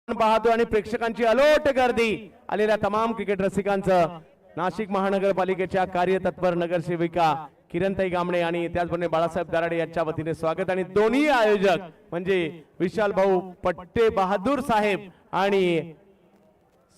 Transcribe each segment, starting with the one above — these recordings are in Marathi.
पाहतो आणि प्रेक्षकांची अलोट गर्दी आलेल्या तमाम क्रिकेट रसिकांचं नाशिक महानगरपालिकेच्या कार्यतत्पर नगरसेविका किरणताई गामणे आणि त्याचबरोबर बाळासाहेब दराडे यांच्या वतीने स्वागत आणि दोन्ही आयोजक म्हणजे विशाल भाऊ पट्टे बहादूर साहेब आणि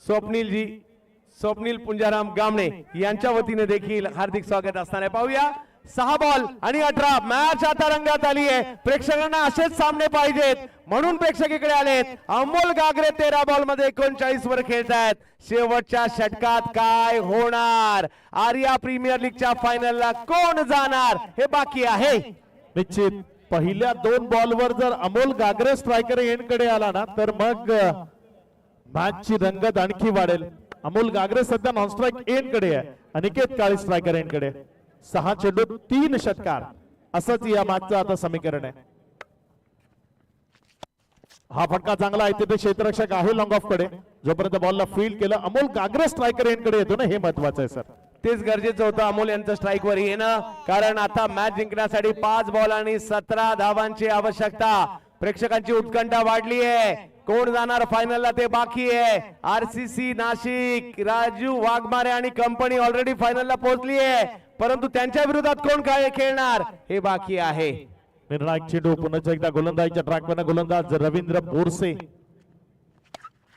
स्वप्नील पुंजाराम गामणे यांच्या वतीने देखील हार्दिक स्वागत असणार आहे। पाहूया 6 बॉल आणि 18 मॅच आता रंगात आली आहे। प्रेक्षकांना असेच सामने पाहिजेत म्हणून प्रेक्षक इकडे आलेत। अमोल गागरे 13 बॉल मध्ये 39 वर खेळतायत। शेवटच्या षटकात काय होणार? आर्या प्रीमियर लीगच्या फायनलला कोण जाणार हे बाकी आहे। निश्चित पहिल्या 2 बॉलवर जर अमोल गागरे स्ट्रायकर एंड कडे आला ना तर मग मॅचची रंगत आणखी वाढेल। अमोल गागरे सध्या नॉन स्ट्राइक एंड कडे आहे, अनिकेत काळे स्ट्रायकर एंड कडे। 6 चेंडू 3 षटकार असंच या मॅचचं आता समीकरण आहे। हा फटका चांगला आहे, तिथे क्षेत्ररक्षक आहे लॉंग ऑफ कडे। जोपर्यंत बॉलला फील्ड केलं अमोल गागरे स्ट्रायकर एंड कडे येतो ना, हे महत्वाचं आहे सर। तेच गरजेचं होतं अमोल यांचं स्ट्राइक वर येणं, कारण आता मॅच जिंकण्यासाठी 5 बॉल आणि 17 धावांची आवश्यकता। प्रेक्षकांची उत्कंठा वाढली आहे। कोण जाणार फायनलला ते बाकी आहे। आरसीसी नाशिक, राजू वाघमारे आणि कंपनी ऑलरेडी फायनलला पोहोचली आहे, परंतु त्यांच्या विरोधात कोण काय खेळणार हे बाकी आहे। निर्णायक चेंडू पुन्हा एकदा गोलंदाजीच्या ट्रॅकवर गोलंदाज रवींद्र बोरसे।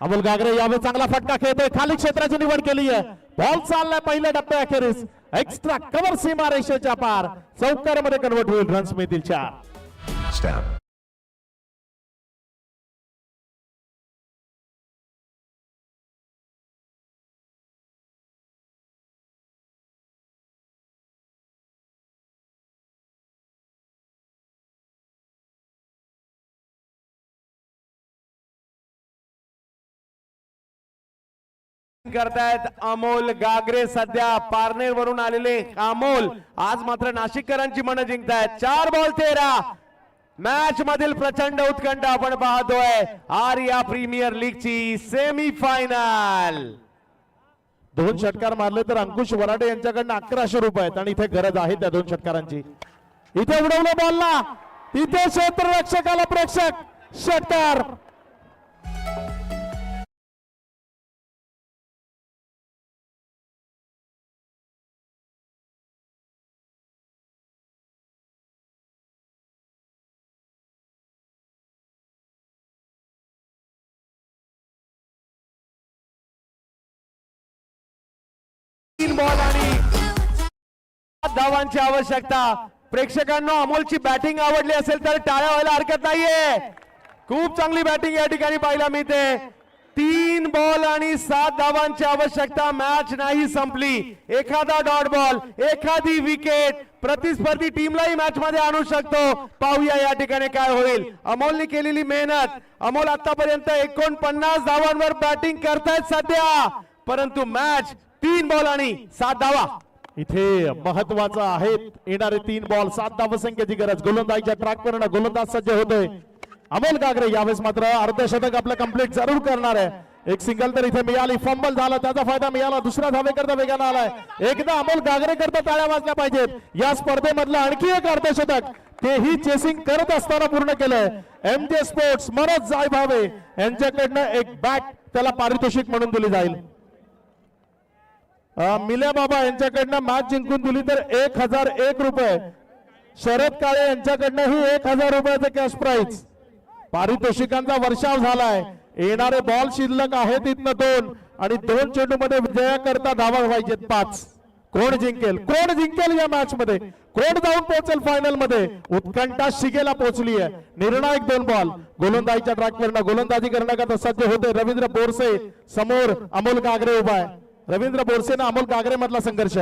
अमोल गागरे यावेळी चांगला फटका खेळतोय, खाली क्षेत्राची निवड केली आहे। बॉल चाललाय पहिल्या टप्प्याअखेरीस, एक्स्ट्रा कव्हर सीमा रेषेच्या पार, चौकारामध्ये कन्वर्ट होईल, रन्स मिळतील 4। करतायत अमोल गागरे, सध्या पारनेर वरून आलेले अमोल आज मात्र नाशिककरांची मन जिंकतायत। 4 बॉल 13 मॅच मधील प्रचंड उत्कंठा आपण पाहतोय। आर्या प्रीमियर लीगची सेमी फायनल। 2 षटकार मारले तर अंकुश वराडे यांच्याकडनं 1100 रुपये आहेत आणि इथे गरज आहे त्या 2 षटकारांची। इथे उडवलं बॉलला, तिथे क्षेत्ररक्षकाला प्रेक्षक, षटकार। बॉल आणि 7 धावांची आवश्यकता। प्रेक्षकांना अमोलची बॅटिंग आवडली असेल तर टाळ्या व्हायला हरकत नाहीये। खूप चांगली बॅटिंग या ठिकाणी पाहायला मिळते। 3 बॉल आणि 7 धावांची आवश्यकता। मॅच नाही संपली। एखादा डॉट बॉल, एखादी विकेट प्रतिस्पर्धी टीमलाही मॅच मध्ये आणू शकतो। पाहूया या ठिकाणी काय होईल। अमोलने केलेली मेहनत, अमोल आतापर्यंत 49 धावांवर बॅटिंग करतायत सध्या, परंतु मॅच 3 बॉल आणि 7 धावा। इथे महत्वाचं आहे, येणारे 3 बॉल 7 धावसंख्येची गरज। गोलंदाजीच्या ट्रॅकवर गोलंदाज सज्ज होतोय अमोल गागरे। यावेळेस मात्र अर्धशतक आपलं कंप्लीट जरूर करणार आहे। एक सिंगल तर इथे मिळाली, फंबल झाला, त्याचा फायदा मिळाला। दुसरा धावेकरता वेगानं आलाय। एकदा अमोल गागरे करता टाळ्या वाजल्या पाहिजेत। या स्पर्धेमधलं आणखी एक अर्धशतक तेही चेसिंग करत असताना पूर्ण केलंय। MJ स्पोर्ट्स मनोज जायभावे यांच्याकडनं एक बॅट त्याला पारितोषिक म्हणून दिली जाईल। मिल्या बाबा यांच्याकडनं मॅच जिंकून दिली तर 1001 रुपये। शरद काळे यांच्याकडनं ही 1000 रुपयाचं कॅश प्राइज। पारितोषिकांचा वर्षाव झालाय। येणारे बॉल शिल्लक आहेत इथनं 2 आणि 2 चेंडू मध्ये विजयाकरता धावा पाहिजेत 5। कोण जिंकेल, कोण जिंकेल या मॅच मध्ये, कोण जाऊन पोहोचेल फायनल मध्ये? उत्कंठा शिगेला पोहोचली आहे। निर्णायक 2 बॉल गोलंदाजीच्या ट्रॅकवर गोलंदाजी करण्याकरता सज्ज होते रवींद्र बोरसे। समोर अमोल गागरे उभा आहे। रवींद्र बोरसे ना अमोल गागरे मधला संघर्ष।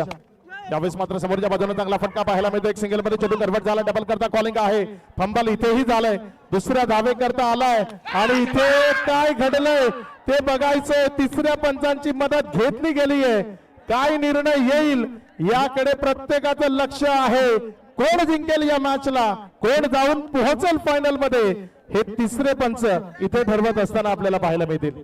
यावेळेस मात्र समोरच्या बाजूने चांगला फटका पाहायला मिळतो। एक सिंगल मध्ये चेंडू कन्वर्ट झाला, डबल करता कॉलिंग आहे। फंबल इथेही झालंय, दुसऱ्या धावे करता आलाय आणि इथे काय घडलंय ते बघायचंय। तिसऱ्या पंचांची मदत घेतली गेली आहे, काय निर्णय येईल याकडे प्रत्येकाचं लक्ष आहे। कोण जिंकेल या मॅचला, कोण जाऊन पोहोचेल फायनल मध्ये, हे तिसरे पंच इथे ठरवत असताना आपल्याला पाहायला मिळतील।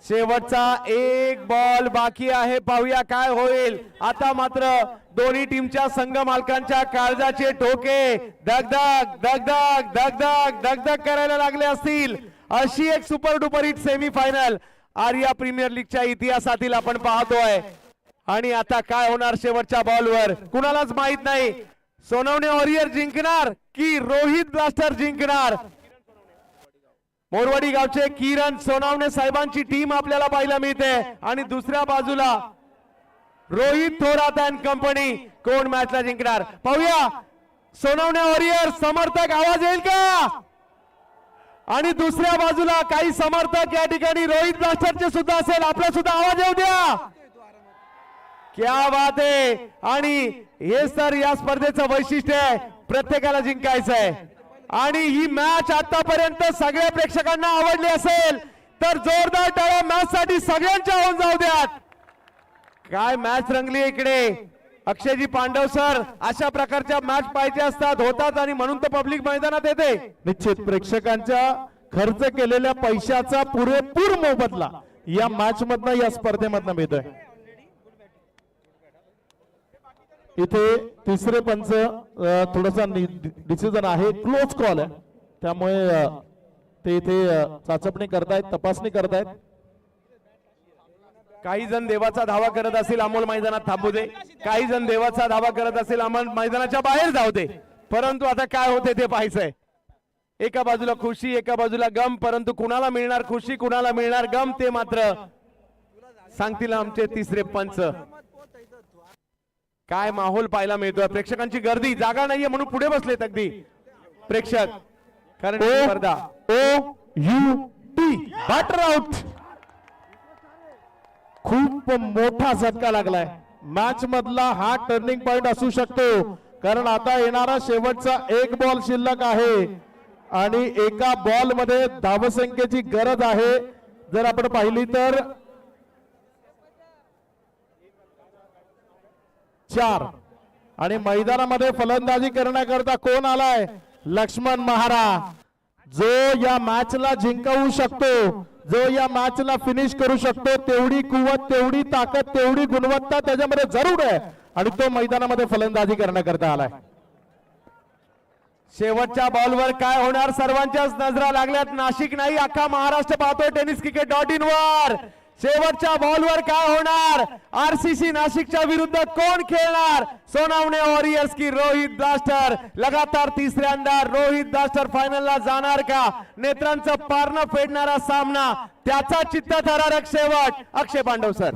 शेवटचा 1 बॉल बाकी आहे, पाहूया काय होईल। आता मात्र दोन्ही टीमच्या संघ मालकांच्या काळजाचे ठोके धगधग धगधग धगधग धगधग करायला लागले असतील। अशी एक super duper hit semi final Arya premier लीगच्या इतिहासातील आपण पाहतोय. आणि आता काय होणार शेवटच्या बॉलवर कुणालाच माहित नाही. सोनवणे वॉरियर जिंकणार की रोहित ब्लास्टर जिंकणार. मोरवाडी गावचे किरण सोनावणे साहेबांची टीम आपल्याला पाहायला मिळते आणि दुसऱ्या बाजूला रोहित थोरात अँड कंपनी. कोण मॅचला जिंकणार पाहूया. सोनवणे वॉरियर समर्थक आवाज येईल का? आणि दुसऱ्या बाजूला काही समर्थक या ठिकाणी रोहित ब्लास्टरचे सुद्धा असेल. आपला सुद्धा आवाज येऊ द्या. क्या बात आहे. आणि हेच तर या स्पर्धेचं वैशिष्ट्य आहे. प्रत्येकाला जिंकायचं आहे. आणि ही मॅच आतापर्यंत सगळ्या प्रेक्षकांना आवडली असेल तर जोरदार टाळ्या मॅच साठी सगळ्यांच्या होऊन जाऊ द्यात. काय मॅच रंगली इकडे. अक्षयजी पांडव सर अशा प्रकारच्या मॅच पाहिजे असतात होतात आणि म्हणून तर पब्लिक मैदानात येते. निश्चित प्रेक्षकांच्या खर्च केलेल्या पैशाचा पुरेपूर मोबदला या मॅच मधनं या स्पर्धेमधनं मिळतोय. इथे तिसरे पंच थोडासा डिसिजन आहे, क्लोज कॉल आहे, त्यामुळे ते इथे चाचपणी करतायत, तपासणी करतायत. काही जण देवाचा धावा करत असेल अमोल मैदानात थांबू दे. काही जण देवाचा धावा करत असेल अमोल मैदानाच्या बाहेर जाऊ दे. परंतु आता काय होते ते पाहायचंय. एका बाजूला खुशी एका बाजूला गम. परंतु कुणाला मिळणार खुशी कुणाला मिळणार गम ते मात्र सांगतील आमचे तिसरे पंच. काय माहोल पाहायला मिळतोय. प्रेक्षकांची गर्दी. जागा नाहीये म्हणून पुढे बसलेत अगदी प्रेक्षक. कारण ही स्पर्धा OUT बॅटर आउट. खूप मोठा झटका लागलाय. मॅच मधला हा टर्निंग पॉइंट असू शकतो. कारण आता येणारा शेवटचा एक बॉल शिल्लक आहे आणि एका बॉल मध्ये धावसंख्येची गरज आहे. जर आपण पाहिली तर 4 आणि मैदानामध्ये फलंदाजी करण्याकरता कोण आलाय? लक्ष्मण महारा, जो या मॅचला जिंकवू शकतो, जो या मॅचला फिनिश करू शकतो. तेवढी कुवत, तेवढी ताकद, तेवढी गुणवत्ता त्याच्यामध्ये जरूर आहे आणि तो मैदानामध्ये फलंदाजी करण्याकरता आलाय. शेवटच्या बॉलवर काय होणार सर्वांच्याच नजरा लागल्यात. नाशिक नाही अख्खा महाराष्ट्र पाहतोय tenniscricket.in वर. शेवटच्या बॉलवर काय होणार? RCC नाशिकच्या विरुद्ध कोण खेळणार? सोनावणे वॉरियर्स की रोहित ब्लास्टर. लगातार तिसऱ्यांदा रोहित ब्लास्टर फायनलला जाणार का? नेत्रांचं पारणं फेडणारा सामना, त्याचा चित्तथरारक शेवट. अक्षय पांडव सर.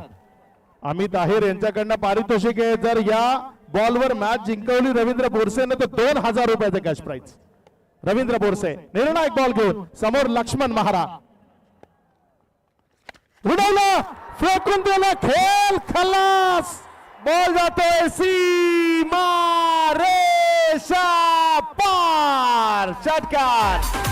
अमित आहेर यांच्याकडनं पारितोषिक आहे. जर या बॉलवर मॅच जिंकवली रवींद्र बोरसेने तर 2000 रुपयाचं कॅश प्राइज. रवींद्र बोरसे निर्णायक बॉल घेऊन समोर लक्ष्मण महारा. उडवलं, फेकून दिलं, खेळ खलास. बॉल जातोय सीमा रेषा पार. षटकार.